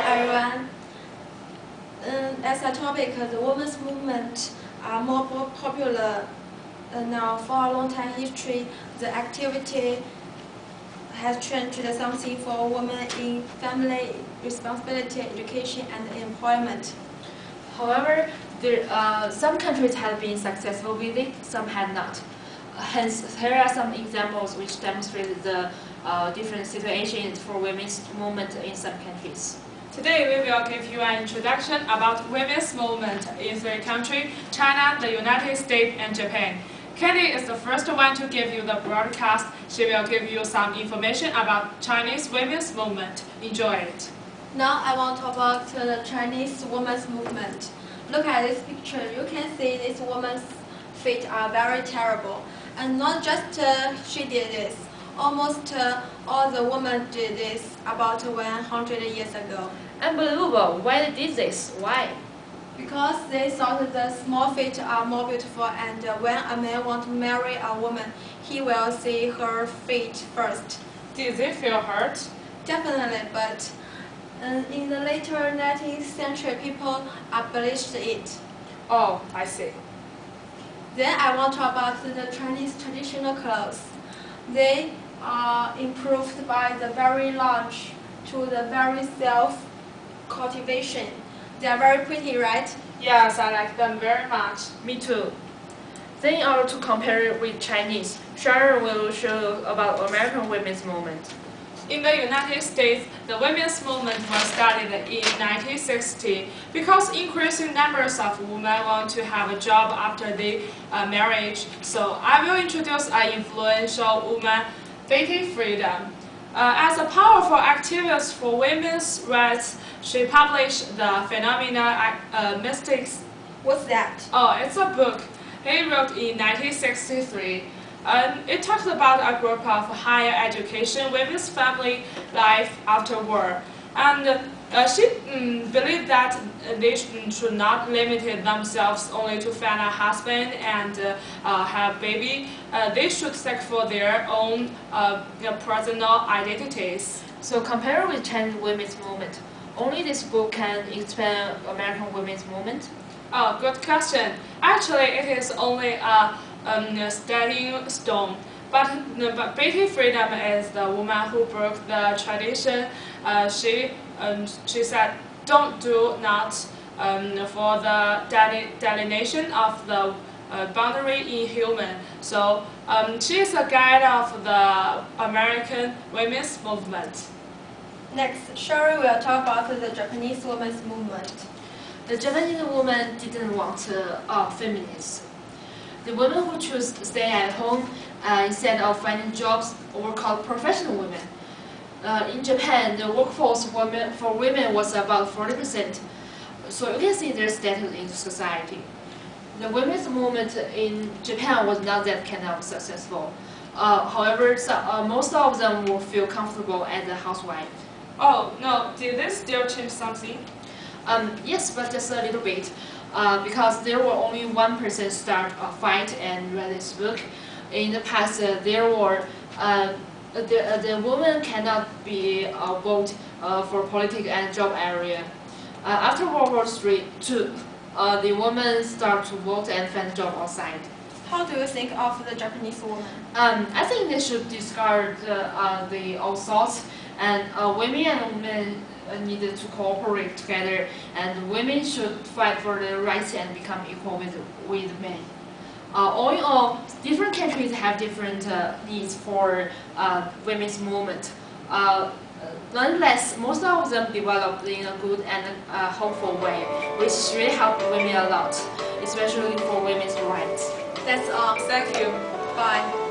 everyone. As a topic, the women's movement are more popular now. For a long time history, the activity has changed to something for women in family responsibility, education, and employment. However, some countries have been successful with it, some have not. Hence, here are some examples which demonstrate the different situations for women's movement in some countries. Today we will give you an introduction about women's movement in three countries: China, the United States, and Japan. Candy is the first one to give you the broadcast. She will give you some information about Chinese women's movement. Enjoy it. Now I want to talk about the Chinese women's movement. Look at this picture. You can see this woman's feet are very terrible. And not just she did this. Almost all the women did this about 100 years ago. Unbelievable! Why they did this? Why? Because they thought the small feet are more beautiful, and when a man wants to marry a woman, he will see her feet first. Did they feel hurt? Definitely, but in the later 19th century, people abolished it. Oh, I see. Then I want to talk about the Chinese traditional clothes. They are improved by the very large to the very self-cultivation. They are very pretty, right? Yes, I like them very much. Me too. Then in order to compare it with Chinese, Sharon will show about American women's movement. In the United States, the women's movement was started in 1960 because increasing numbers of women want to have a job after their marriage. So I will introduce an influential woman, Betty Friedan. As a powerful activist for women's rights, she published the Phenomena Mystics. What's that? Oh, it's a book he wrote in 1963. It talks about a group of higher education women's family life after war. And she believed that they should not limit themselves only to find a husband and have baby. They should seek for their own personal identities. So compared with Chinese women's movement, only this book can explain American women's movement? Oh, good question. Actually, it is only a stepping stone. But Betty Friedan is the woman who broke the tradition. She said, do not for the delineation of the boundary in human. So she is a guide of the American women's movement. Next, Sherry will talk about the Japanese women's movement. The Japanese woman didn't want feminism. The women who choose to stay at home instead of finding jobs were called professional women. In Japan, the workforce for women was about 40%, so you can see their status in society. The women's movement in Japan was not that kind of successful. However, most of them will feel comfortable as a housewife. Oh, no, did this still change something? Yes, but just a little bit. Because there were only one person start a fight and read this book. In the past, there were the women cannot be vote for political and job area. After World War II, the women start to vote and find job outside. How do you think of the Japanese woman? I think they should discard the old thoughts, and women and men needed to cooperate together, and women should fight for their rights and become equal with men. All in all, different countries have different needs for women's movement. Nonetheless, most of them developed in a good and hopeful way, which really helped women a lot, especially for women's rights. That's all. Thank you. Bye.